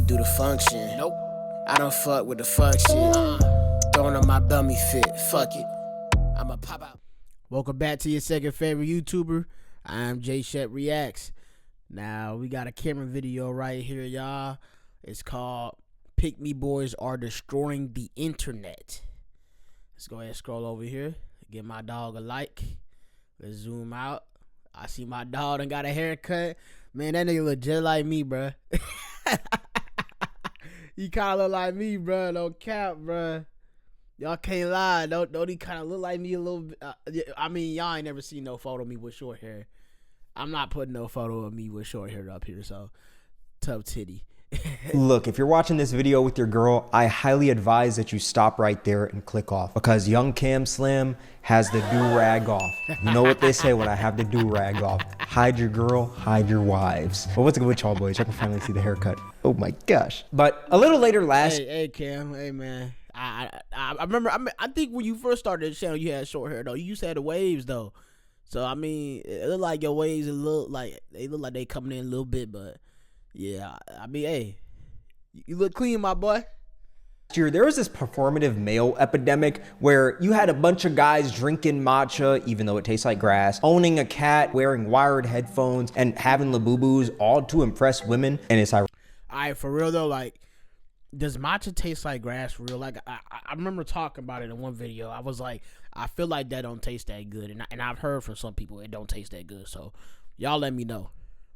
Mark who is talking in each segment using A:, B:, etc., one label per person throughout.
A: do the function. Nope. I don't fuck with the fuck shit. Throwing on my dummy fit. Fuck it. I'ma pop out.
B: Welcome back to your second favorite YouTuber. I'm J Shep Reacts. Now we got a camera video right here, y'all. It's called "Pick Me Boys Are Destroying the Internet." Let's go ahead and scroll over here. Give my dog a like. Let's zoom out. I see my dog done got a haircut. Man, that nigga look just like me, bruh. He kind of look like me, bruh. No cap, bruh. Y'all can't lie. Don't he kind of look like me a little bit? I mean, y'all ain't never seen no photo of me with short hair. I'm not putting no photo of me with short hair up here, so tough titty.
C: Look, if you're watching this video with your girl, I highly advise that you stop right there and click off, because young Cam Slim has the do-rag off. You know what they say when I have the do-rag off. Hide your girl, hide your wives. But what's good with y'all boys? I can finally see the haircut. Oh my gosh. But a little later last...
B: Hey Cam, hey man. I remember, I think when you first started the channel, you had short hair, though. You used to have the waves, though. So, I mean, it looked like your waves, look like they coming in a little bit, but... yeah, I mean, hey, you look clean, my boy.
C: There was this performative male epidemic where you had a bunch of guys drinking matcha, even though it tastes like grass, owning a cat, wearing wired headphones, and having labubus, all to impress women. And it's ironic.
B: All right, for real though, like, does matcha taste like grass for real? Like, I remember talking about it in one video. I was like, I feel like that don't taste that good, and I've heard from some people it don't taste that good. So, y'all let me know.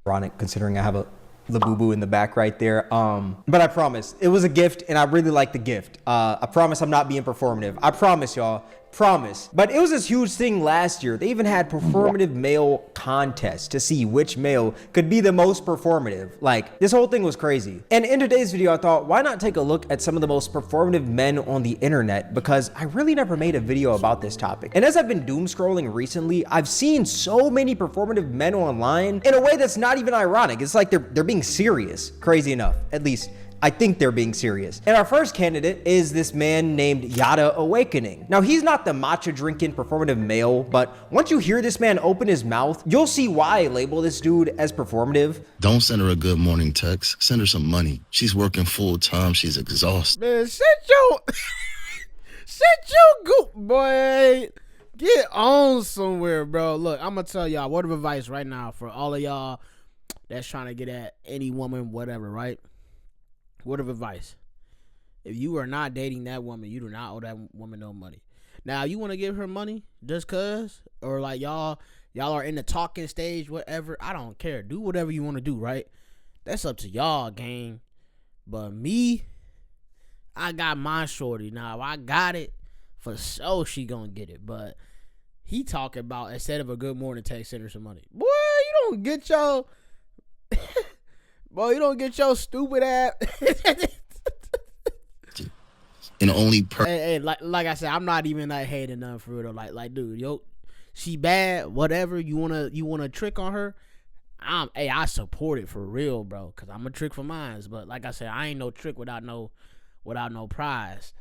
C: Ironic, considering I have a Labubu in the back right there. But I promise it was a gift, and I really like the gift. I promise I'm not being performative. I promise y'all. Promise. But it was this huge thing last year. They even had performative male contests to see which male could be the most performative. Like, this whole thing was crazy. And in today's video, I thought, why not take a look at some of the most performative men on the internet? Because I really never made a video about this topic. And as I've been doom scrolling recently, I've seen so many performative men online in a way that's not even ironic. It's like they're being serious. Crazy enough. At least I think they're being serious. And our first candidate is this man named Yada Awakening. Now, he's not the matcha drinking performative male, but once you hear this man open his mouth, you'll see why I label this dude as performative.
D: Don't send her a good morning text. Send her some money. She's working full time. She's exhausted.
B: Man, sit your goop, boy. Get on somewhere, bro. Look, I'm gonna tell y'all word of advice right now for all of y'all that's trying to get at any woman, whatever, right? Word of advice: if you are not dating that woman, you do not owe that woman no money. Now, you want to give her money just cause, or like y'all are in the talking stage, whatever. I don't care. Do whatever you want to do, right? That's up to y'all, gang. But me, I got my shorty. Now, I got it for sure. She gonna get it. But he talking about, instead of a good morning text, send her some money. Boy, you don't get your boy, you don't get your stupid ass.
D: And only
B: hey, like I said, I'm not even like hating nothing for real. Like, dude, yo, she bad, whatever. You wanna trick on her? I support it for real, bro. Cause I'm a trick for mines. But like I said, I ain't no trick without no prize.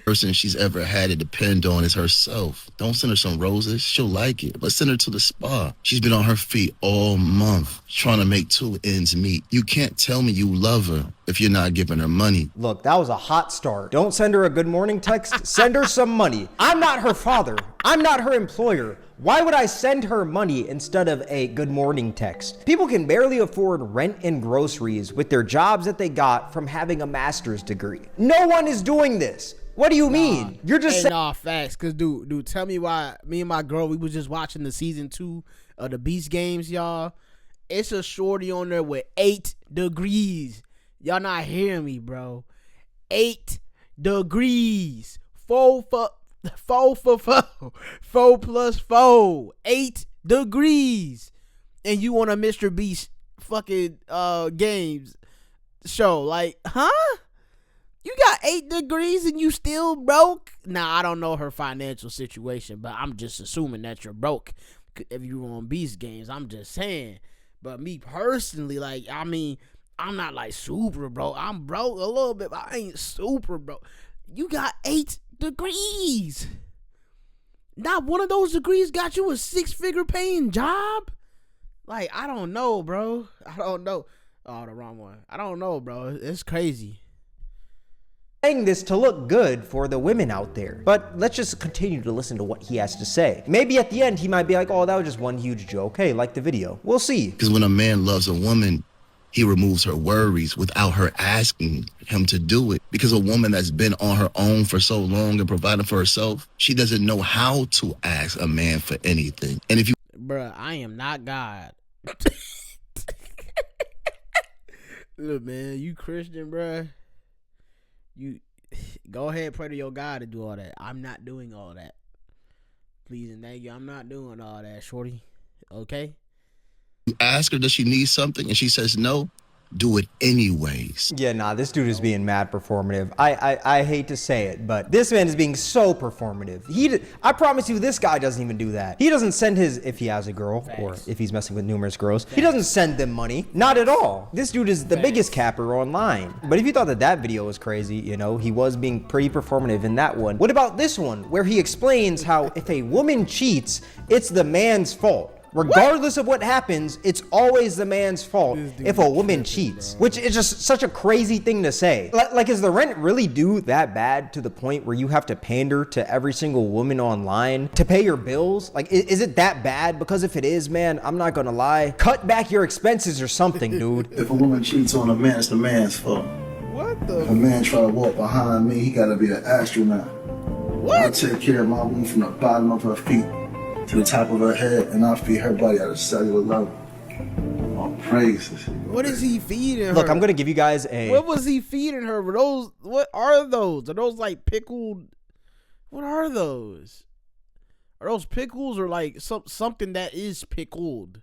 D: person she's ever had to depend on is herself. Don't send her some roses. She'll like it, but send her to the spa. She's been on her feet all month trying to make two ends meet. You can't tell me you love her if you're not giving her money.
C: Look, that was a hot start. Don't send her a good morning text. Send her some money. I'm not her father. I'm not her employer. Why would I send her money instead of a good morning text? People can barely afford rent and groceries with their jobs that they got from having a master's degree. No one is doing this. What do you mean? You're just saying.
B: Nah, facts. Cause dude, tell me why me and my girl, we was just watching the season 2 of the Beast Games, y'all. It's a shorty on there with 8 degrees. Y'all not hearing me, bro. 8 degrees. 4 plus 4. 8 degrees. And you on a Mr. Beast fucking games show. Like, huh? You got 8 degrees and you still broke? Now, I don't know her financial situation, but I'm just assuming that you're broke if you're on Beast Games. I'm just saying. But me personally, like, I mean, I'm not like super broke. I'm broke a little bit, but I ain't super broke. You got 8 degrees. Not one of those degrees got you a 6-figure paying job? Like, I don't know, bro. I don't know. Oh, the wrong one. I don't know, bro. It's crazy.
C: Saying this to look good for the women out there. But let's just continue to listen to what he has to say. Maybe at the end he might be like, oh, that was just one huge joke. Hey, like the video. We'll see.
D: Because when a man loves a woman, he removes her worries without her asking him to do it. Because a woman that's been on her own for so long and providing for herself, she doesn't know how to ask a man for anything. And if you...
B: Bruh, I am not God. Look, man, you Christian, bruh. You go ahead, pray to your God to do all that. I'm not doing all that. Please and thank you. I'm not doing all that, shorty. Okay?
D: You ask her, does she need something? And she says no, do it anyways.
C: Yeah, nah, this dude is being mad performative. I hate to say it, but this man is being so performative. I promise you, this guy doesn't even do that. He doesn't send his, if he has a girl, or if he's messing with numerous girls, he doesn't send them money. Not at all. This dude is the biggest capper online. But if you thought that video was crazy, you know, he was being pretty performative in that one. What about this one, where he explains how if a woman cheats, it's the man's fault? Regardless of what happens, it's always the man's fault if a woman cheats, which is just such a crazy thing to say. Like, is the rent really due that bad to the point where you have to pander to every single woman online to pay your bills? Like, is it that bad? Because if it is, man, I'm not gonna lie. Cut back your expenses or something, dude.
E: If a woman cheats on a man, it's the man's fault.
B: What the?
E: If a man try to walk behind me, he gotta be an astronaut.
B: What?
E: I take care of my woman from the bottom of her feet to the top of her head, and I feed her body at a cellular level. All praises.
B: What is he feeding her?
C: Look, I'm gonna give you guys a...
B: What was he feeding her? Were those? What are those? Are those like pickled? What are those? Are those pickles or like something that is pickled?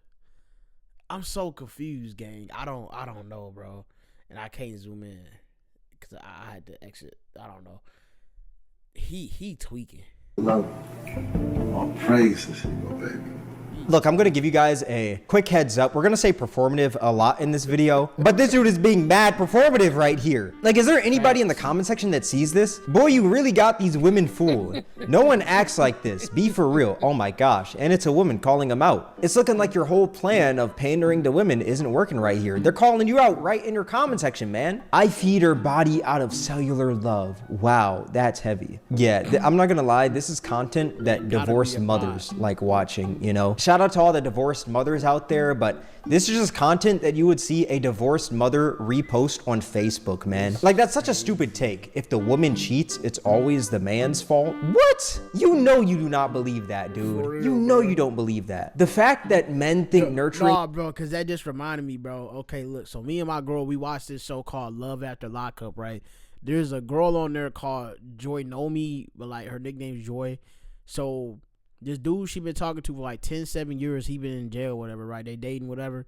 B: I'm so confused, gang. I don't know, bro, and I can't zoom in because I had to exit. I don't know. He tweaking.
E: Level. All praises, baby.
C: Look, I'm gonna give you guys a quick heads up. We're gonna say performative a lot in this video, but this dude is being mad performative right here. Like, is there anybody in the comment section that sees this? Boy, you really got these women fooled. No one acts like this. Be for real. Oh my gosh. And it's a woman calling them out. It's looking like your whole plan of pandering to women isn't working right here. They're calling you out right in your comment section, man. I feed her body out of cellular love. Wow, that's heavy. Yeah, I'm not gonna lie. This is content that divorced mothers like watching, you know? Shout out to all the divorced mothers out there, but this is just content that you would see a divorced mother repost on Facebook, man. Like, that's such a stupid take. If the woman cheats, it's always the man's fault. What? You know you do not believe that, dude. You know you don't believe that. The fact that men think nurturing...
B: Nah, bro, because that just reminded me, bro. Okay, look, so me and my girl, we watched this show called Love After Lockup, right? There's a girl on there called Joy Nomi, but like her nickname's Joy. So... this dude she been talking to for like 7 years, he been in jail, whatever, right? They dating, whatever.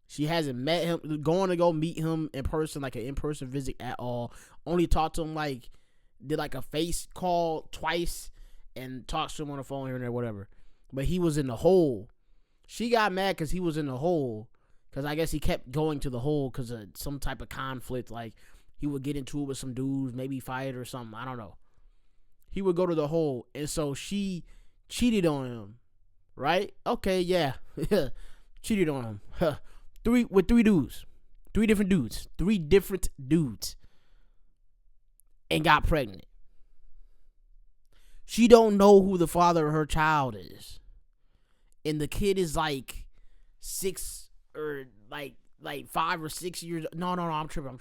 B: She hasn't met him, going to go meet him in person, like an in-person visit at all. Only talked to him, like, did like a face call twice and talked to him on the phone here and there, whatever. But he was in the hole. She got mad because he was in the hole. Because I guess he kept going to the hole because of some type of conflict. Like, he would get into it with some dudes, maybe fight or something. I don't know. He would go to the hole. And so she... cheated on him, right? Okay, yeah. Cheated on him. With three dudes. Three different dudes. And got pregnant. She don't know who the father of her child is. And the kid is like 6 or like 5 or 6 years. No, I'm tripping.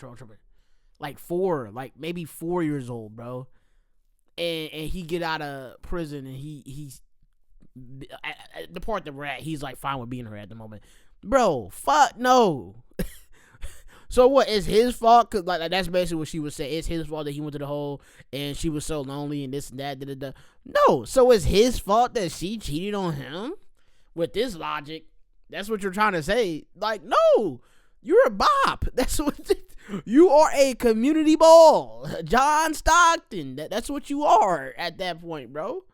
B: Like 4, like maybe 4 years old, bro. And he get out of prison and he's the part that we're at, he's like fine with being her at the moment. Bro, fuck no. So what, it's his fault? Cause like that's basically what she was saying. It's his fault that he went to the hole and she was so lonely and this and that. No, so it's his fault that she cheated on him? With this logic, that's what you're trying to say. Like, no, you're a bop. That's what you are, a community ball. John Stockton. That's what you are at that point, bro.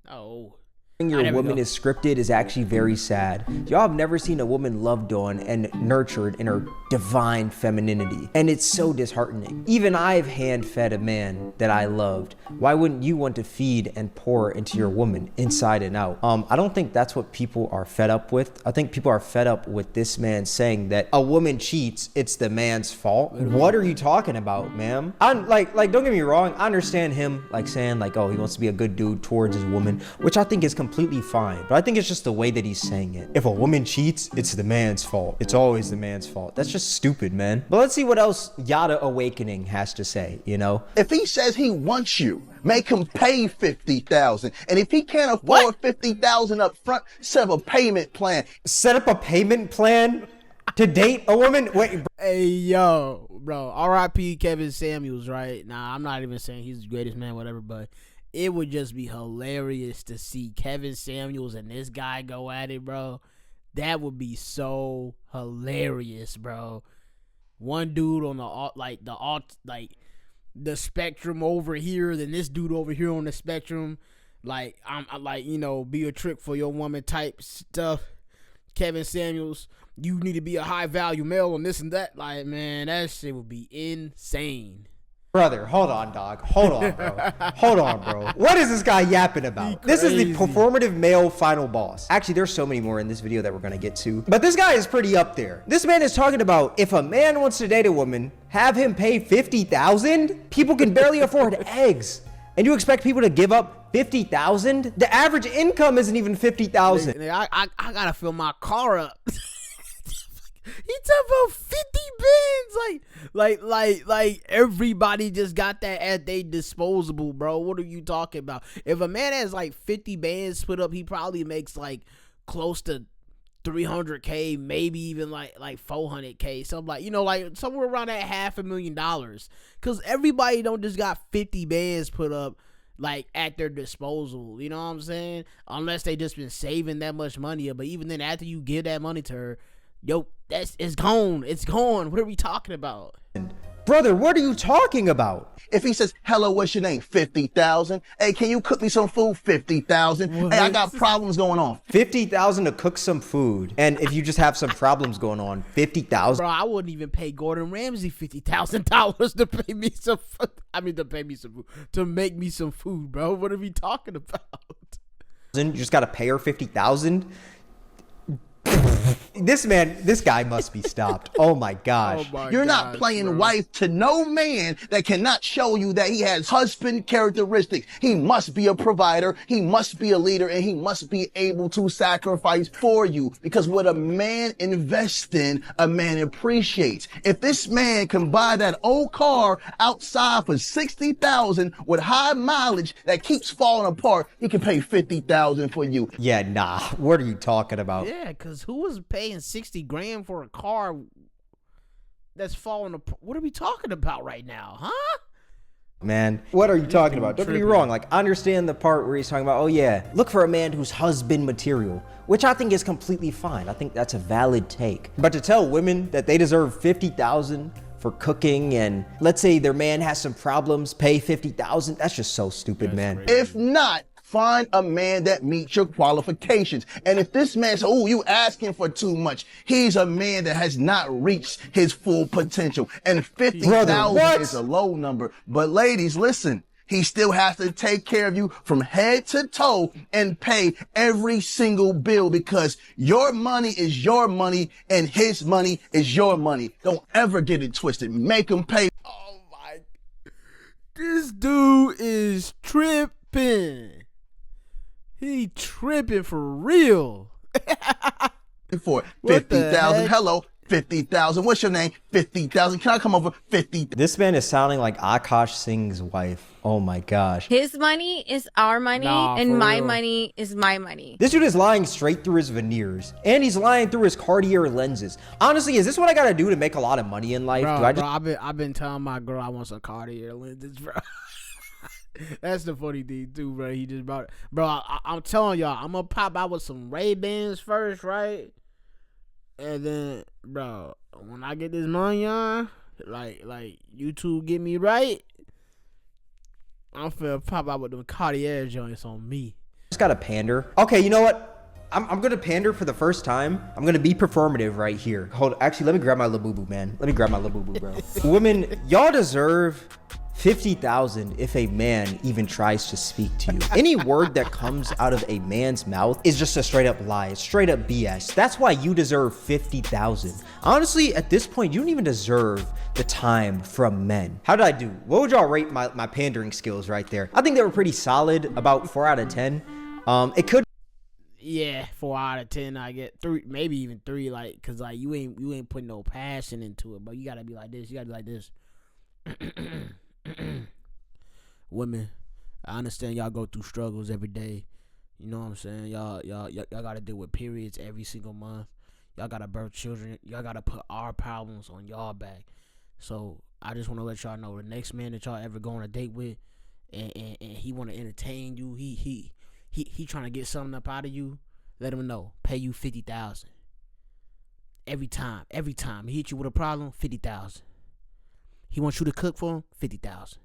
B: No.
C: Your woman is scripted is actually very sad. Y'all have never seen a woman loved on and nurtured in her divine femininity, and it's so disheartening. Even I've hand-fed a man that I loved. Why wouldn't you want to feed and pour into your woman inside and out? I don't think that's what people are fed up with. I think people are fed up with this man saying that a woman cheats, it's the man's fault. What are you talking about, ma'am? I'm like don't get me wrong, I understand him like saying like, oh, he wants to be a good dude towards his woman, which I think is completely fine, but I think it's just the way that he's saying it. If a woman cheats, it's the man's fault. It's always the man's fault. That's just stupid, man. But let's see what else Yada Awakening has to say, you know?
F: If he says he wants you, make him pay $50,000. And if he can't afford $50,000 up front, set up a payment plan.
C: Set up a payment plan to date a woman? Wait,
B: Hey, yo, bro. R.I.P. Kevin Samuels, right? Nah, I'm not even saying he's the greatest man, whatever, but it would just be hilarious to see Kevin Samuels and this guy go at it, bro. That would be so hilarious, bro. One dude on the spectrum over here, then this dude over here on the spectrum, like I'm like, you know, be a trick for your woman type stuff. Kevin Samuels, you need to be a high value male and this and that. Like, man, that shit would be insane.
C: brother, hold on, dog. Hold on, bro. Hold on, bro. What is this guy yapping about? This is the performative male final boss. Actually, there's so many more in this video that we're going to get to. But this guy is pretty up there. This man is talking about if a man wants to date a woman, have him pay $50,000? People can barely afford eggs. And you expect people to give up $50,000? The average income isn't even $50,000.
B: I gotta fill my car up. He talking about 50 bins, like everybody just got that at they disposable, bro. What are you talking about? If a man has like 50 bands put up, he probably makes like close to 300K, maybe even like 400K, something like, you know, like somewhere around that $500,000. Cause everybody don't just got 50 bands put up like at their disposal, you know what I'm saying? Unless they just been saving that much money. But even then, after you give that money to her, yo, it's gone. It's gone. What are we talking about?
C: Brother, what are you talking about?
F: If he says, hello, what's your name? 50,000. Hey, can you cook me some food? 50,000. Hey, I got problems going on.
C: 50,000 to cook some food. And if you just have some problems going on, 50,000.
B: Bro, I wouldn't even pay Gordon Ramsay $50,000 to pay me some food. I mean, to pay me some food, to make me some food, bro. What are we talking about?
C: You just got to pay her 50,000. This guy must be stopped. Oh my gosh.
F: You're not playing wife to no man that cannot show you that he has husband characteristics. He must be a provider, he must be a leader, and he must be able to sacrifice for you. Because what a man invests in, a man appreciates. If this man can buy that old car outside for $60,000 with high mileage that keeps falling apart, he can pay $50,000 for you.
C: Yeah, nah. What are you talking about?
B: Yeah, because who was paying 60 grand for a car that's falling apart? What are we talking about right now, huh?
C: Man, what are you talking about? Don't get me wrong. Like, I understand the part where he's talking about, oh yeah, look for a man who's husband material, which I think is completely fine. I think that's a valid take. But to tell women that they deserve $50,000 for cooking, and let's say their man has some problems, pay $50,000, that's just so stupid, man.
B: Crazy.
F: If not, find a man that meets your qualifications. And if this man says, oh, you asking for too much, he's a man that has not reached his full potential. And 50,000 is a low number. But ladies, listen, he still has to take care of you from head to toe and pay every single bill, because your money is your money and his money is your money. Don't ever get it twisted. Make him pay.
B: Oh my, this dude is tripping. He tripping for real.
F: For 50,000. Hello, 50,000. What's your name? 50,000. Can I come over? 50.
C: This man is sounding like Akash Singh's wife. Oh my gosh.
G: His money is our money, and my money is my money.
C: This dude is lying straight through his veneers, and he's lying through his Cartier lenses. Honestly, is this what I gotta do to make a lot of money in life?
B: I've been telling my girl I want some Cartier lenses, bro. That's the funny thing too, bro. He just brought it. Bro, I'm telling y'all, I'm gonna pop out with some Ray-Bans first, right? And then, bro, when I get this money on, like YouTube get me right, I'm finna pop out with them Cartier joints on me.
C: Just gotta pander. Okay, you know what? I'm gonna pander for the first time. I'm gonna be performative right here. Actually, let me grab my labubu, man. Let me grab my labubu, bro. Women, y'all deserve 50,000 if a man even tries to speak to you. Any word that comes out of a man's mouth is just a straight up lie. It's straight up BS. That's why you deserve 50,000. Honestly, at this point, you don't even deserve the time from men. How did I do? What would y'all rate my pandering skills right there? I think they were pretty solid, about 4 out of 10. It could.
B: Yeah, 4 out of 10. I get 3, maybe even 3. Like, cause like you ain't putting no passion into it, but you gotta be like this. You gotta be like this. Women, I understand y'all go through struggles every day. You know what I'm saying? Y'all gotta deal with periods every single month. Y'all gotta birth children. Y'all gotta put our problems on y'all back. So I just want to let y'all know, the next man that y'all ever go on a date with, and he want to entertain you, he trying to get something up out of you, let him know. Pay you 50,000 every time. Every time he hit you with a problem, 50,000. He wants you to cook for him, 50,000.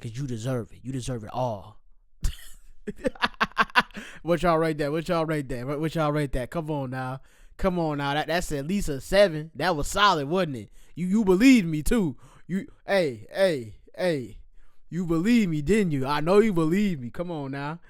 B: Cause you deserve it. You deserve it all. What y'all rate that? What y'all rate that? What y'all rate that? Come on now. That's at least a 7. That was solid, wasn't it? You believed me too. Hey. You believed me, didn't you? I know you believed me. Come on now.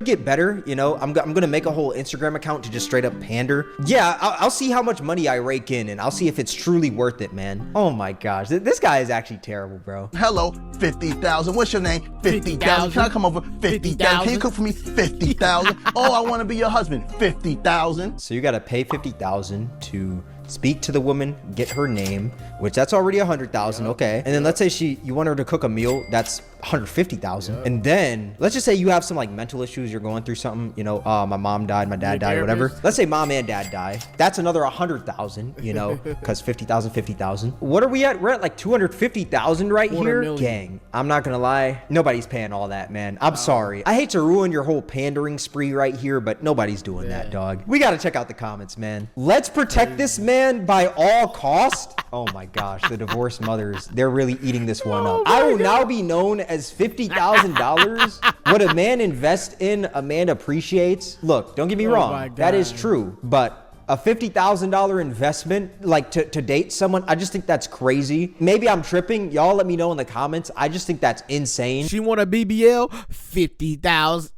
C: Get better, you know. I'm gonna make a whole Instagram account to just straight up pander. Yeah, I'll see how much money I rake in, and I'll see if it's truly worth it, man. Oh my gosh, this guy is actually terrible, bro.
F: Hello, 50,000. What's your name? 50,000. Can I come over? 50,000. Can you cook for me? 50,000. Oh, I want to be your husband. 50,000.
C: So you gotta pay 50,000 to speak to the woman, get her name, which that's already 100,000. Okay, and then let's say you want her to cook a meal, that's 150,000. And then let's just say you have some like mental issues, you're going through something, you know, my mom died, my dad died, or whatever. Let's say mom and dad die, that's another 100,000, you know, because 50,000, 50,000. What are we at? We're at like 250,000 right here.
B: Million.
C: Gang, I'm not gonna lie, nobody's paying all that, man. I'm sorry, I hate to ruin your whole pandering spree right here, but nobody's doing that, dog. We gotta check out the comments, man. Let's protect this man by all cost. Oh my gosh, the divorced mothers, they're really eating this one up. I will now be known as $50,000. What a man invests in, a man appreciates. Look, don't get me wrong, that is true, but a $50,000 investment, like to date someone, I just think that's crazy. Maybe I'm tripping. Y'all let me know in the comments. I just think that's insane.
B: She want a BBL? 50,000.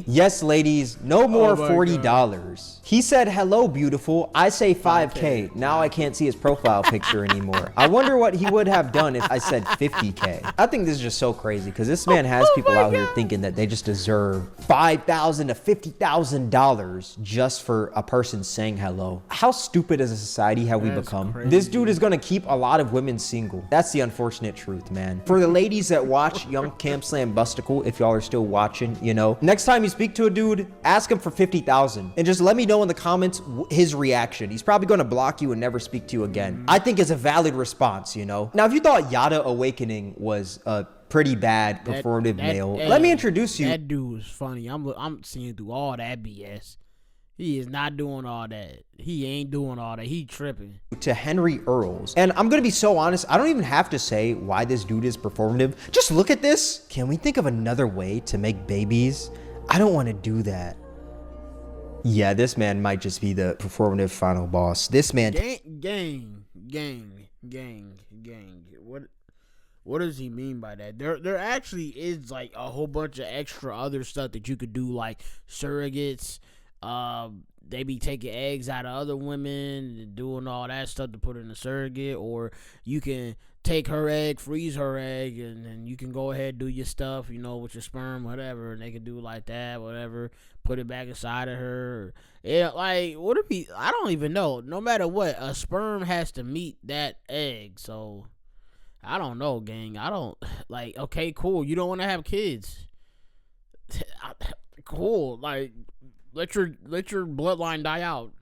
C: Yes, ladies, no more $40.
B: God.
C: He said, hello, beautiful. I say 5K. Now I can't see his profile picture anymore. I wonder what he would have done if I said 50K. I think this is just so crazy because this man has people out here thinking that they just deserve $5,000 to $50,000 just for a person saying hello. How stupid as a society have we become? Crazy. This dude is going to keep a lot of women single. That's the unfortunate truth, man. For the ladies that watch Young Camp Slam Busticle, if y'all are still watching, you know, next time you speak to a dude, ask him for 50,000 and just let me know in the comments his reaction. He's probably going to block you and never speak to you again. I think it's a valid response, you know. Now, if you thought Yada Awakening was a pretty bad performative male, let me introduce you.
B: That dude was funny. I'm seeing through all that BS. He is not doing all that. He ain't doing all that. He tripping.
C: To Henry Earls. And I'm going to be so honest, I don't even have to say why this dude is performative. Just look at this. Can we think of another way to make babies? I don't want to do that. Yeah, this man might just be the performative final boss. This man.
B: Gang. What does he mean by that? There actually is like a whole bunch of extra other stuff that you could do, like surrogates. They be taking eggs out of other women and doing all that stuff to put in a surrogate, or you can take her egg, freeze her egg, and then you can go ahead and do your stuff, you know, with your sperm, whatever, and they can do like that, whatever, put it back inside of her. Yeah, like, what if he, I don't even know. No matter what, a sperm has to meet that egg, so I don't know, gang. I don't, like, okay, cool, you don't want to have kids. Cool, like, let your bloodline die out.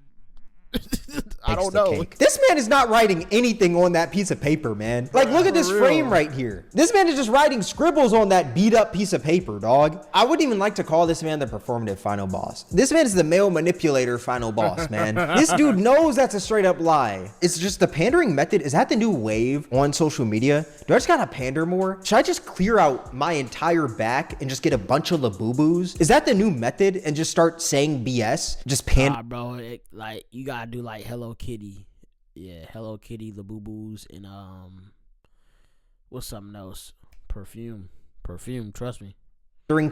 B: I don't know.
C: Cake. This man is not writing anything on that piece of paper, man. Like, look at this frame right here. This man is just writing scribbles on that beat up piece of paper, dog. I wouldn't even like to call this man the performative final boss. This man is the male manipulator final boss, man. This dude knows that's a straight up lie. It's just the pandering method. Is that the new wave on social media? Do I just gotta pander more? Should I just clear out my entire back and just get a bunch of labubus? Is that the new method and just start saying BS? Just pander.
B: Bro, like you gotta do like Hello Kitty. Yeah, Hello Kitty, labubus, and what's something else? Perfume, trust me.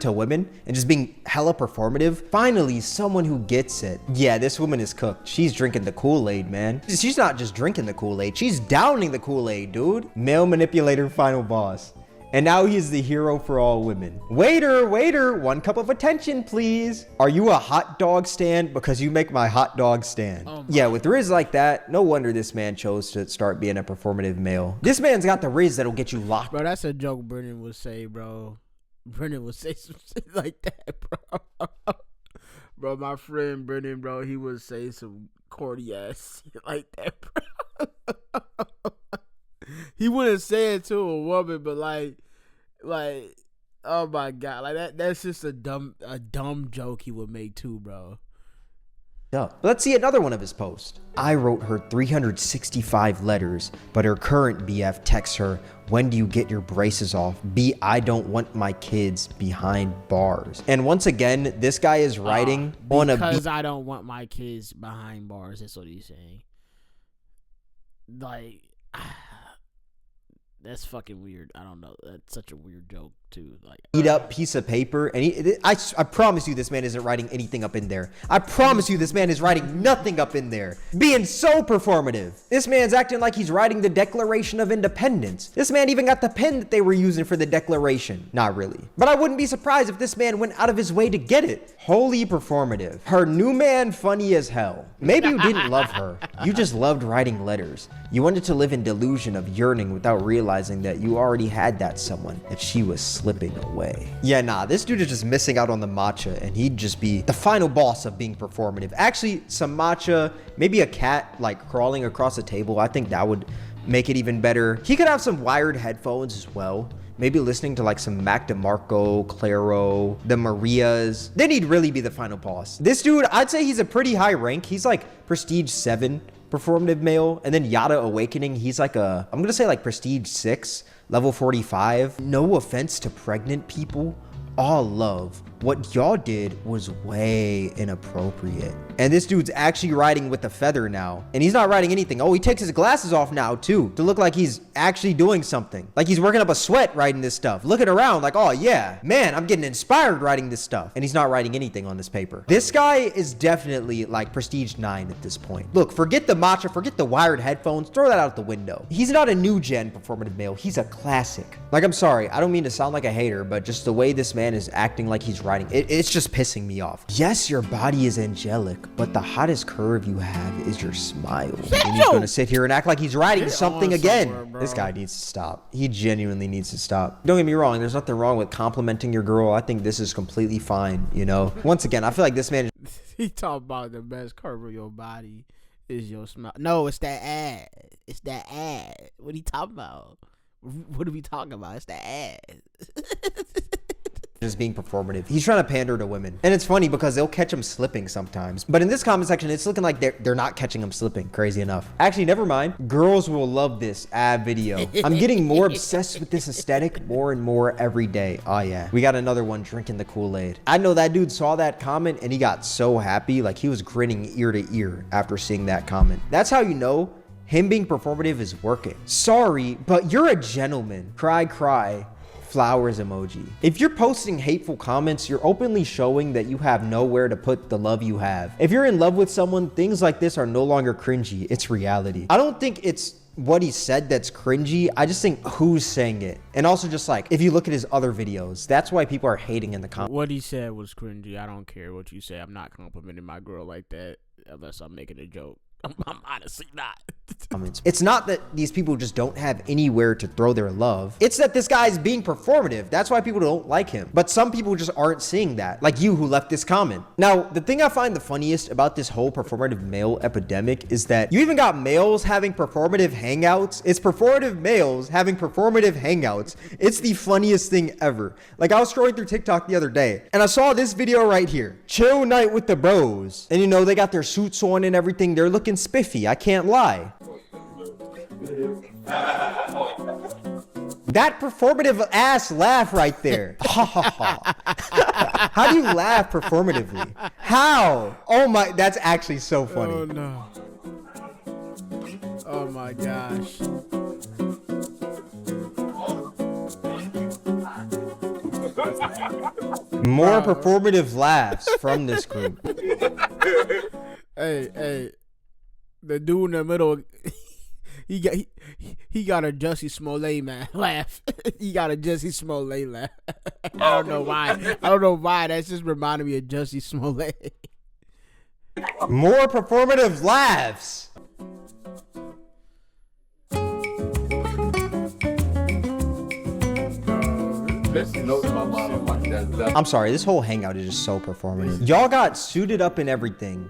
C: To women and just being hella performative. Finally, someone who gets it. Yeah, this woman is cooked. She's drinking the Kool-Aid, man. She's not just drinking the Kool-Aid, she's downing the Kool-Aid, dude. Male manipulator final boss. And now he is the hero for all women. Waiter, 1 cup of attention, please. Are you a hot dog stand? Because you make my hot dog stand. Yeah, with Riz like that, no wonder this man chose to start being a performative male. This man's got the Riz that'll get you locked.
B: Bro, that's a joke Brennan would say, bro. Brennan would say some shit like that, bro. Bro, my friend Brennan, bro, he would say some corny ass shit like that, bro. He wouldn't say it to a woman, but like, oh my god, like that's just a dumb joke he would make too, bro.
C: Let's see another one of his posts. I wrote her 365 letters, but her current BF texts her, when do you get your braces off? I don't want my kids behind bars. And once again, this guy is writing on
B: because I don't want my kids behind bars. That's what he's saying. Like, that's fucking weird. I don't know. That's such a weird joke too. Like,
C: beat up piece of paper, and I promise you this man isn't writing anything up in there. I promise you this man is writing nothing up in there. Being so performative. This man's acting like he's writing the Declaration of Independence. This man even got the pen that they were using for the Declaration. Not really. But I wouldn't be surprised if this man went out of his way to get it. Holy performative. Her new man funny as hell. Maybe you didn't love her. You just loved writing letters. You wanted to live in delusion of yearning without realizing that you already had that someone, that she was slipping away. Yeah, nah, this dude is just missing out on the matcha, and he'd just be the final boss of being performative. Actually, some matcha, maybe a cat like crawling across a table. I think that would make it even better. He could have some wired headphones as well. Maybe listening to like some Mac DeMarco, Claro, the Marias. Then he'd really be the final boss. This dude, I'd say he's a pretty high rank. He's like Prestige 7 performative male. And then Yada Awakening, he's like I'm gonna say like Prestige 6, level 45. No offense to pregnant people. All love. What y'all did was way inappropriate. And this dude's actually riding with a feather now. And he's not riding anything. Oh, he takes his glasses off now too, to look like he's actually doing something. Like he's working up a sweat writing this stuff. Looking around like, oh yeah, man, I'm getting inspired writing this stuff. And he's not writing anything on this paper. This guy is definitely like Prestige 9 at this point. Look, forget the matcha, forget the wired headphones, throw that out the window. He's not a new gen performative male. He's a classic. Like, I'm sorry, I don't mean to sound like a hater, but just the way this man is acting like he's writing, it's just pissing me off. Yes, your body is angelic, but the hottest curve you have is your smile. And he's gonna sit here and act like he's writing something again. This guy needs to stop. He genuinely needs to stop. Don't get me wrong, there's nothing wrong with complimenting your girl. I think this is completely fine, you know? Once again, I feel like this man
B: he talking about the best curve of your body is your smile. No, it's that ad. It's that ad. What are you talking about? What are we talking about? It's that ad.
C: just being performative. He's trying to pander to women. And it's funny because they'll catch him slipping sometimes. But in this comment section, it's looking like they're not catching him slipping. Crazy enough. Actually, never mind. Girls will love this ad video. I'm getting more obsessed with this aesthetic more and more every day. Oh yeah. We got another one drinking the Kool-Aid. I know that dude saw that comment and he got so happy. Like he was grinning ear to ear after seeing that comment. That's how you know him being performative is working. Sorry, but you're a gentleman. Cry, cry. Flowers emoji. If you're posting hateful comments, you're openly showing that you have nowhere to put the love you have. If you're in love with someone, things like this are no longer cringy. It's reality. I don't think it's what he said that's cringy. I just think who's saying it. And also just like, if you look at his other videos, that's why people are hating in the comments.
B: What he said was cringy. I don't care what you say. I'm not complimenting my girl like that unless I'm making a joke. I'm honestly not.
C: It's not that these people just don't have anywhere to throw their love. It's that this guy is being performative. That's why people don't like him. But some people just aren't seeing that, like you who left this comment. Now, the thing I find the funniest about this whole performative male epidemic is that you even got males having performative hangouts. It's performative males having performative hangouts. It's the funniest thing ever. Like, I was scrolling through TikTok the other day and I saw this video right here. Chill night with the bros. And you know, they got their suits on and everything. They're looking spiffy. I can't lie. That performative ass laugh right there. How do you laugh performatively? How? Oh my, that's actually so funny.
B: Oh no. Oh my gosh.
C: More performative laughs from this group.
B: Hey, the dude in the middle, he got a Jussie Smollett man laugh. He got a Jussie Smollett laugh. I don't know why. That's just reminded me of Jussie Smollett.
C: More performative laughs. I'm sorry, this whole hangout is just so performative. Y'all got suited up and everything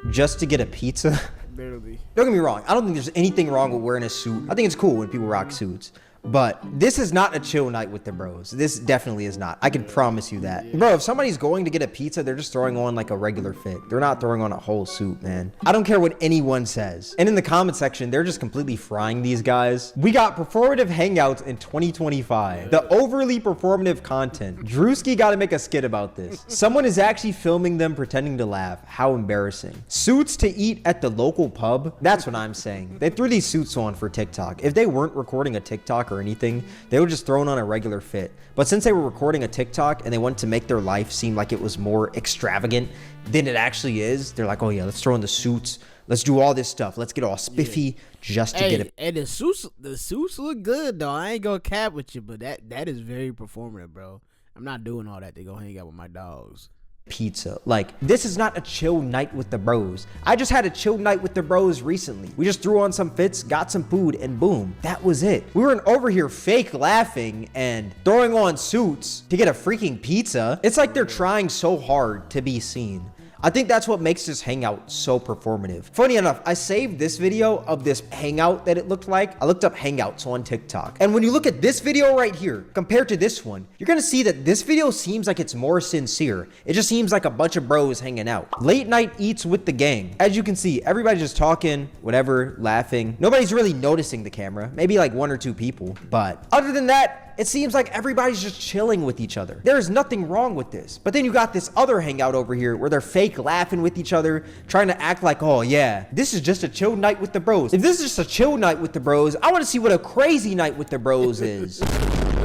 C: just to get a pizza.
B: Literally.
C: Don't get me wrong. I don't think there's anything wrong with wearing a suit. I think it's cool when people rock suits. But this is not a chill night with the bros. This definitely is not. I can promise you that. Bro, if somebody's going to get a pizza, they're just throwing on like a regular fit. They're not throwing on a whole suit, man. I don't care what anyone says. And in the comment section, they're just completely frying these guys. We got performative hangouts in 2025. The overly performative content. Drewski got to make a skit about this. Someone is actually filming them pretending to laugh. How embarrassing. Suits to eat at the local pub. That's what I'm saying. They threw these suits on for TikTok. If they weren't recording a TikTok or anything, they were just throwing on a regular fit. But since they were recording a TikTok and they wanted to make their life seem like it was more extravagant than it actually is, they're like, oh yeah, let's throw in the suits, let's do all this stuff, let's get all spiffy just to get it.
B: And the suits look good though. I ain't gonna cap with you, but that is very performative, bro. I'm not doing all that to go hang out with my dogs.
C: Pizza. Like, this is not a chill night with the bros. I just had a chill night with the bros recently. We just threw on some fits, got some food, and boom, that was it. We weren't over here fake laughing and throwing on suits to get a freaking pizza. It's like they're trying so hard to be seen. I think that's what makes this hangout so performative. Funny enough, I saved this video of this hangout that it looked like. I looked up hangouts on TikTok. And when you look at this video right here, compared to this one, you're gonna see that this video seems like it's more sincere. It just seems like a bunch of bros hanging out. Late night eats with the gang. As you can see, everybody's just talking, whatever, laughing. Nobody's really noticing the camera. Maybe like one or two people. But other than that, it seems like everybody's just chilling with each other. There is nothing wrong with this. But then you got this other hangout over here where they're fake laughing with each other, trying to act like, oh yeah, this is just a chill night with the bros. If this is just a chill night with the bros, I want to see what a crazy night with the bros is.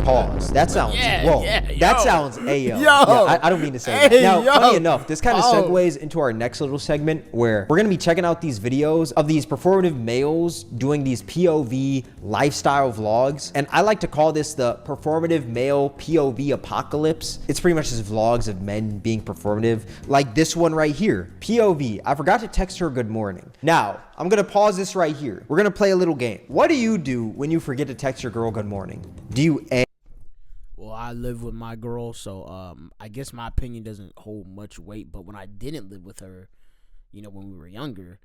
C: Pause. That sounds, whoa. That sounds, ayo. Yeah, I don't mean to say that. Now, funny enough, this kind of segues into our next little segment where we're going to be checking out these videos of these performative males doing these POV lifestyle vlogs. And I like to call this the performative male POV apocalypse. It's pretty much just vlogs of men being performative, like this one right here. POV, I forgot to text her good morning. Now, I'm going to pause this right here. We're going to play a little game. What do you do when you forget to text your girl good morning? Do you
B: Well, I live with my girl, so I guess my opinion doesn't hold much weight. But when I didn't live with her, you know, when we were younger,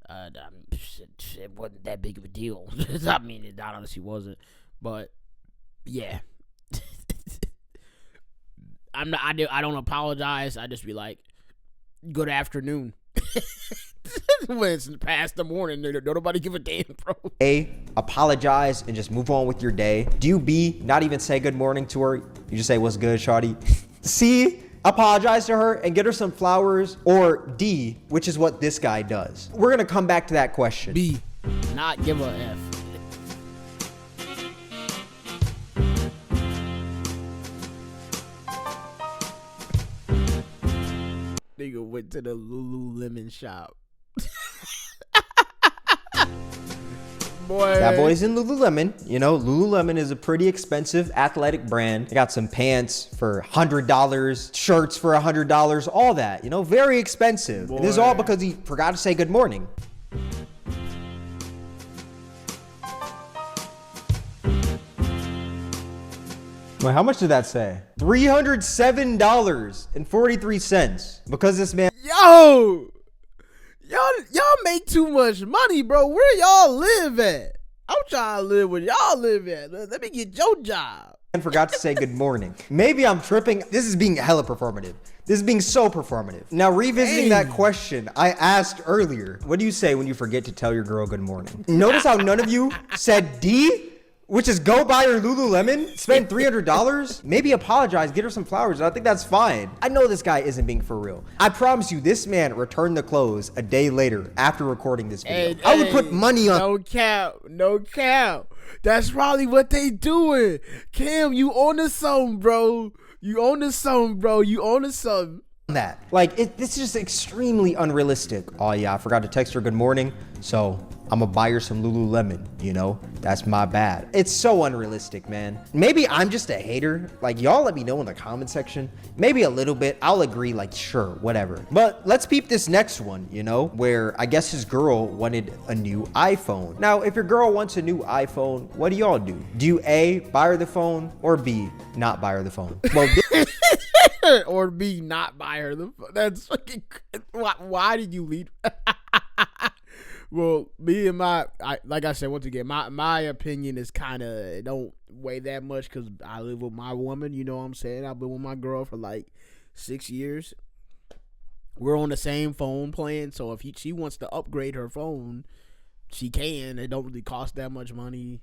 B: it wasn't that big of a deal. I mean, it honestly wasn't. But yeah, I don't apologize. I just be like, good afternoon. When it's past the morning, don't nobody give a damn, bro.
C: A, apologize and just move on with your day. Do you B, not even say good morning to her? You just say, what's good, shawty? C, apologize to her and get her some flowers. Or D, which is what this guy does. We're gonna come back to that question.
B: B, not give a F. Nigga went to the Lululemon shop. Boy.
C: That boy's in Lululemon. You know, Lululemon is a pretty expensive athletic brand. They got some pants for $100, shirts for $100, all that. You know, very expensive. And this is all because he forgot to say good morning. Wait, how much did that say? $307.43 because this man.
B: Yo, y'all make too much money, bro. Where y'all live at? I'm trying to live where y'all live at. Let me get your job.
C: And forgot to say good morning. Maybe I'm tripping. This is being hella performative. This is being so performative. Now, revisiting that question I asked earlier, what do you say when you forget to tell your girl good morning? Notice how none of you said D, which is go buy her Lululemon, spend $300, maybe apologize, get her some flowers. I think that's fine. I know this guy isn't being for real. I promise you, this man returned the clothes a day later after recording this video. I would put money on.
B: No cap. That's probably what they doing. Cam, you on to something, bro. You on to something.
C: That. Like, this is just extremely unrealistic. Oh, yeah, I forgot to text her good morning, so I'm gonna buy her some Lululemon, you know? That's my bad. It's so unrealistic, man. Maybe I'm just a hater. Like, y'all let me know in the comment section. Maybe a little bit. I'll agree, like, sure, whatever. But let's peep this next one, you know, where I guess his girl wanted a new iPhone. Now, if your girl wants a new iPhone, what do y'all do? Do you A, buy her the phone, or B, not buy her the phone? Well,
B: or B, not buy her the phone. That's fucking. Why did you lead? Well, me and like I said, once again, my opinion is kind of don't weigh that much because I live with my woman. You know what I'm saying? I've been with my girl for like 6 years. We're on the same phone plan, so if she wants to upgrade her phone, she can. It don't really cost that much money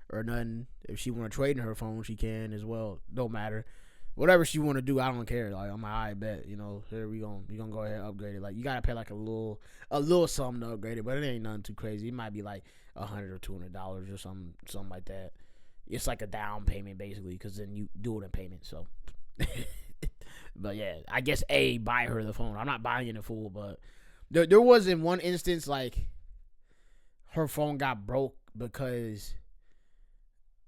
B: or nothing. If she want to trade in her phone, she can as well. Don't matter. Whatever she want to do, I don't care. Like, I'm like, I bet, you know, here we gonna go ahead and upgrade it. Like, you gotta pay like a little something to upgrade it, but it ain't nothing too crazy. It might be like $100 or $200 or something like that. It's like a down payment basically, because then you do it in payment. So, but yeah, I guess A, buy her the phone. I'm not buying it in full, but there was in one instance like her phone got broke because,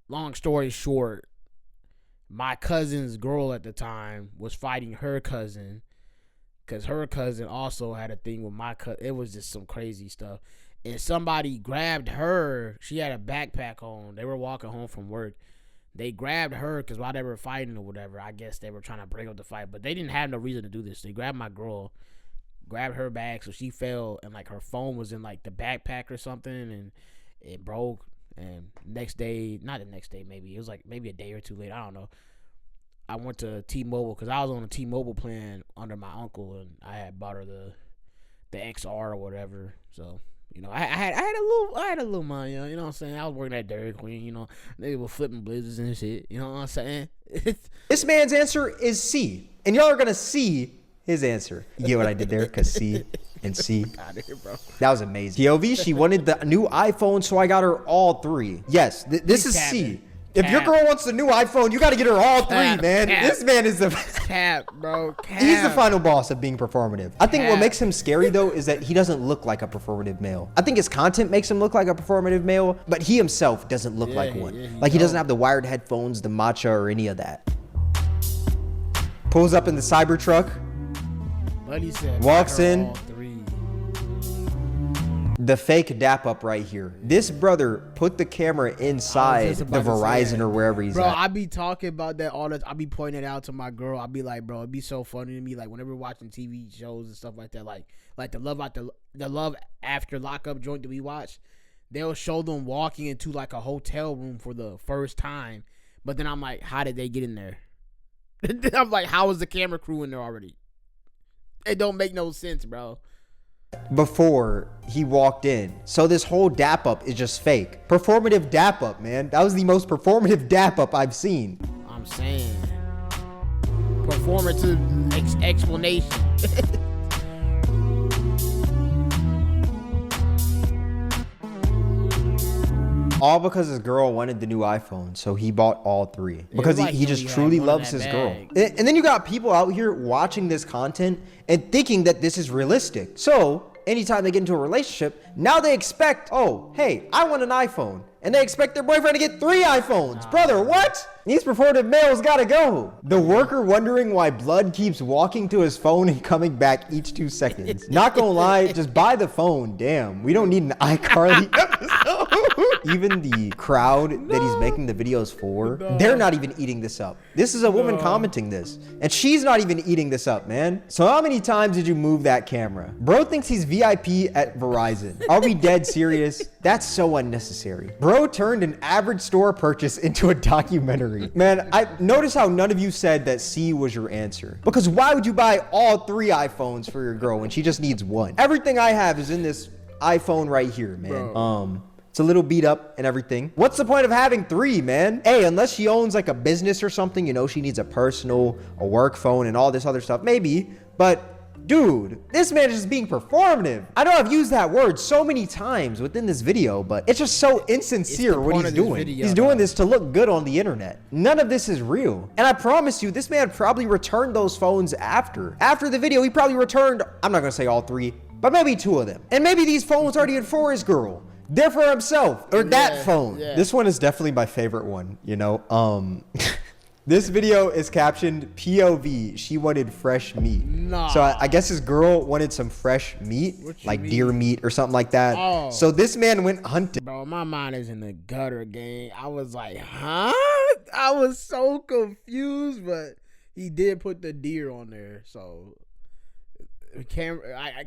B: long story short, my cousin's girl at the time was fighting her cousin because her cousin also had a thing with my cousin. It was just some crazy stuff. And somebody grabbed her. She had a backpack on. They were walking home from work. They grabbed her because while they were fighting or whatever, I guess they were trying to break up the fight. But they didn't have no reason to do this. They grabbed my girl, grabbed her bag, so she fell. And, like, her phone was in, like, the backpack or something. And it broke. And next day, not the next day, maybe. It was, like, maybe a day or two later. I don't know. I went to T-Mobile because I was on a T-Mobile plan under my uncle, and I had bought her the XR or whatever. So, you know, I had a little money. You know what I'm saying? I was working at Dairy Queen. You know, they were flipping blizzards and shit. You know what I'm saying?
C: This man's answer is C, and y'all are gonna see his answer. You get what I did there? Cause C and C.
B: Out of here, bro.
C: That was amazing. POV, she wanted the new iPhone, so I got her all three. Yes, this is C. If your girl wants the new iPhone, you got to get her all three, man. This man is the
B: cap, bro. Cap.
C: He's the final boss of being performative. I think what makes him scary, though, is that he doesn't look like a performative male. I think his content makes him look like a performative male, but he himself doesn't look like one. He doesn't have the wired headphones, the matcha, or any of that. Pulls up in the Cybertruck.
B: Buddy said,
C: walks in. The fake dap up right here. This brother put the camera inside the Verizon or wherever he's
B: bro,
C: at.
B: I be talking about that all the time. I be pointing it out to my girl. I be like, bro, it'd be so funny to me. Like, whenever we're watching TV shows and stuff like that, like the Love After Lockup joint that we watch, they'll show them walking into like a hotel room for the first time. But then I'm like, how did they get in there? I'm like, how is the camera crew in there already? It don't make no sense, bro.
C: Before he walked in. So this whole dap up is just fake. Performative dap up, man. That was the most performative dap up I've seen.
B: I'm saying. Performative explanation.
C: All because his girl wanted the new iPhone, so he bought all three. Because he just truly loves his girl. And then you got people out here watching this content and thinking that this is realistic. So anytime they get into a relationship, now they expect, oh, hey, I want an iPhone. And they expect their boyfriend to get 3 iPhones. Brother, what? These performative males gotta go. The worker wondering why blood keeps walking to his phone and coming back each 2 seconds. Not gonna lie, just buy the phone. Damn, we don't need an iCarly episode. Even the crowd that he's making the videos for, they're not even eating this up. This is a woman commenting this, and she's not even eating this up, man. So how many times did you move that camera? Bro thinks he's VIP at Verizon. Are we dead serious? That's so unnecessary. Bro turned an average store purchase into a documentary. Man, I notice how none of you said that C was your answer. Because why would you buy all 3 iPhones for your girl when she just needs one? Everything I have is in this iPhone right here, man. It's a little beat up and everything. What's the point of having 3, man? Hey, unless she owns like a business or something, you know, she needs a personal, a work phone and all this other stuff, maybe. But dude, this man is just being performative. I know I've used that word so many times within this video, but it's just so insincere what he's doing. He's doing this to look good on the internet. None of this is real. And I promise you, this man probably returned those phones after. After the video, he probably returned, I'm not gonna say all 3, but maybe 2 of them. And maybe these phones aren't even for his girl. They're for himself, or that phone.
B: Yeah.
C: This one is definitely my favorite one, you know? This video is captioned POV, she wanted fresh meat.
B: Nah.
C: So I guess his girl wanted some fresh meat, like deer meat or something like that.
B: Oh.
C: So this man went hunting.
B: Bro, my mind is in the gutter, gang. I was like, huh? I was so confused, but he did put the deer on there, so...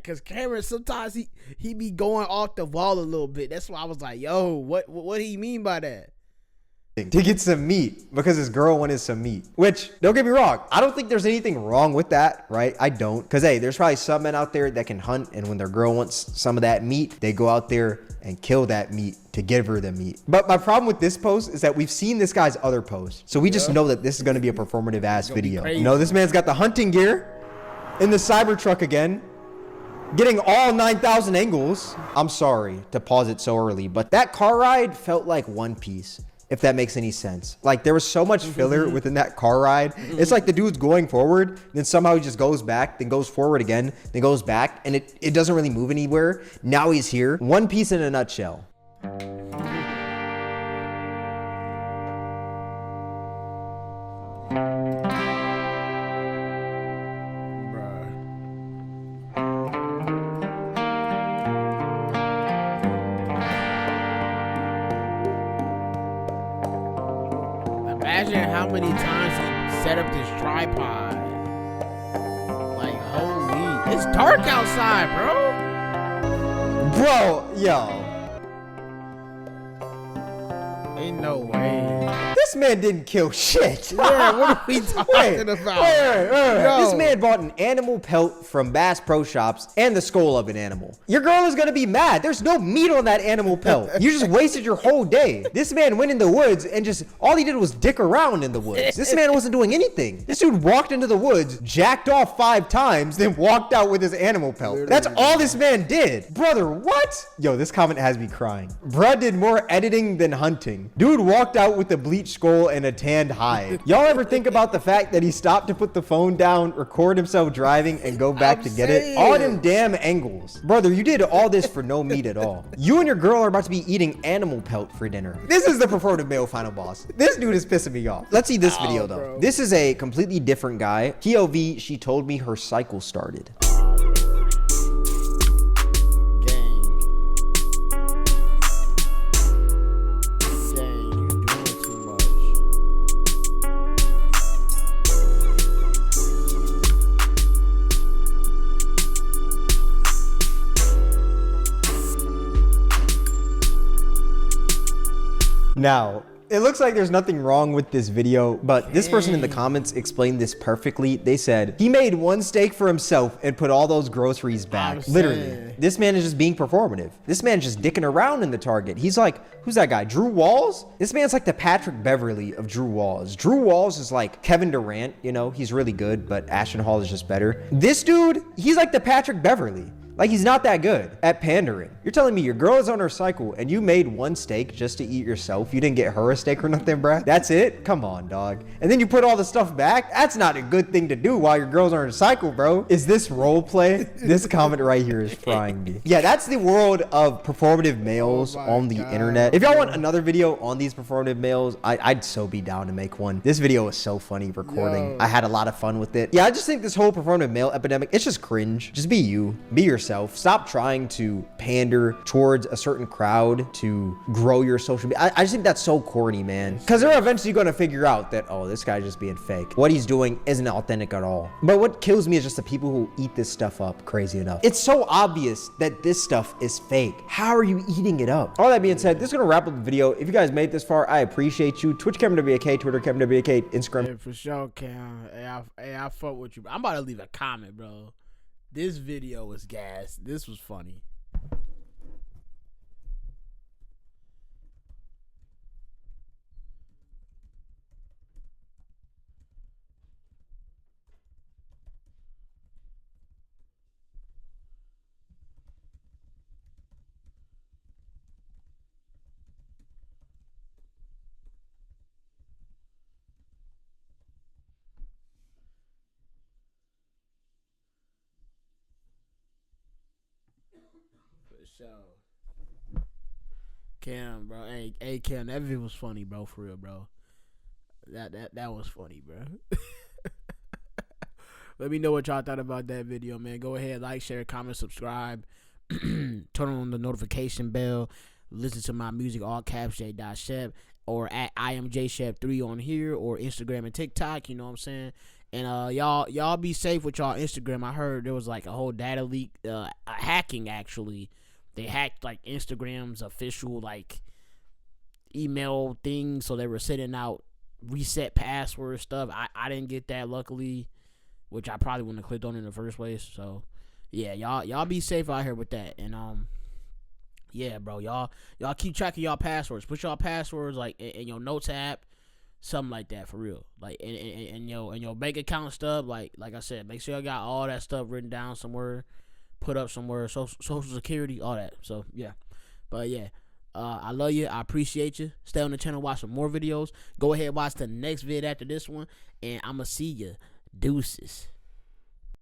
B: Cause Cameron sometimes he be going off the wall a little bit. That's why I was like, yo, what he mean by that?
C: To get some meat because his girl wanted some meat. Which, don't get me wrong, I don't think there's anything wrong with that, right? I don't. Because, hey, there's probably some men out there that can hunt, and when their girl wants some of that meat, they go out there and kill that meat to give her the meat. But my problem with this post is that we've seen this guy's other posts. So we just know that this is going to be a performative ass video. You know, this man's got the hunting gear in the Cybertruck again, getting all 9,000 angles. I'm sorry to pause it so early, but that car ride felt like One Piece, if that makes any sense. Like, there was so much filler within that car ride. It's like the dude's going forward, then somehow he just goes back, then goes forward again, then goes back, and it doesn't really move anywhere. Now he's here. One Piece in a nutshell.
B: Imagine how many times he set up this tripod. Like, holy, it's dark outside, bro.
C: Bro, yo.
B: Ain't no way.
C: This man didn't kill shit.
B: Yeah, what are we talking about? Yo.
C: This man bought an animal pelt from Bass Pro Shops and the skull of an animal. Your girl is gonna be mad. There's no meat on that animal pelt. You just wasted your whole day. This man went in the woods and just, all he did was dick around in the woods. This man wasn't doing anything. This dude walked into the woods, jacked off 5 times, then walked out with his animal pelt. That's all this man did. Brother, what? Yo, this comment has me crying. Bruh did more editing than hunting. Dude walked out with a bleached skull and a tanned hide. Y'all ever think about the fact that he stopped to put the phone down, record himself driving, and go back to get it? All them damn angles. Brother, you did all this for no meat at all. You and your girl are about to be eating animal pelt for dinner. This is the performative male final boss. This dude is pissing me off. Let's see this video though.
B: Bro.
C: This is a completely different guy. POV, she told me her cycle started. Now, it looks like there's nothing wrong with this video, but this person in the comments explained this perfectly. They said, he made one steak for himself and put all those groceries back. Literally. This man is just being performative. This man's just dicking around in the Target. He's like, who's that guy? Drew Walls? This man's like the Patrick Beverly of Drew Walls. Drew Walls is like Kevin Durant, you know, he's really good, but Ashton Hall is just better. This dude, he's like the Patrick Beverly. Like, he's not that good at pandering. You're telling me your girl is on her cycle and you made one steak just to eat yourself? You didn't get her a steak or nothing, bruh? That's it? Come on, dog. And then you put all the stuff back? That's not a good thing to do while your girl's on her cycle, bro. Is this role play? This comment right here is frying me. Yeah, that's the world of performative males on the internet. If y'all want another video on these performative males, I'd so be down to make one. This video was so funny recording. I had a lot of fun with it. Yeah, I just think this whole performative male epidemic, it's just cringe. Just be you. Be yourself. yourself. Stop trying to pander towards a certain crowd to grow your social media. I just think that's so corny, man. Because they're eventually going to figure out that, oh, this guy's just being fake. What he's doing isn't authentic at all. But what kills me is just the people who eat this stuff up, crazy enough. It's so obvious that this stuff is fake. How are you eating it up? All that being said, this is going to wrap up the video. If you guys made it this far, I appreciate you. Twitch Cameron WK, Twitter Cameron WK, Instagram.
B: Hey, for sure, Cam. Hey, I fuck with you. I'm about to leave a comment, bro. This video was gas. This was funny. So, Cam, bro, hey, Cam, that video was funny, bro, for real, bro. That was funny, bro. Let me know what y'all thought about that video, man. Go ahead, like, share, comment, subscribe, turn on the notification bell, listen to my music, all caps, J.Shep, or at IamJShep3 on here, or Instagram and TikTok, you know what I'm saying? And y'all be safe with y'all Instagram. I heard there was like a whole data leak, hacking actually. They hacked like Instagram's official like email thing, so they were sending out reset password stuff. I didn't get that, luckily, which I probably wouldn't have clicked on in the first place. So yeah, y'all be safe out here with that. And yeah, bro, y'all keep track of y'all passwords. Put y'all passwords like in your notes app. Something like that, for real. Like in your bank account stuff, like I said, make sure y'all got all that stuff written down somewhere, put up somewhere, social security, all that. So yeah, but yeah, I love you. I appreciate you. Stay on the channel, watch some more videos. Go ahead, watch the next vid after this one, and I'ma see you. Deuces.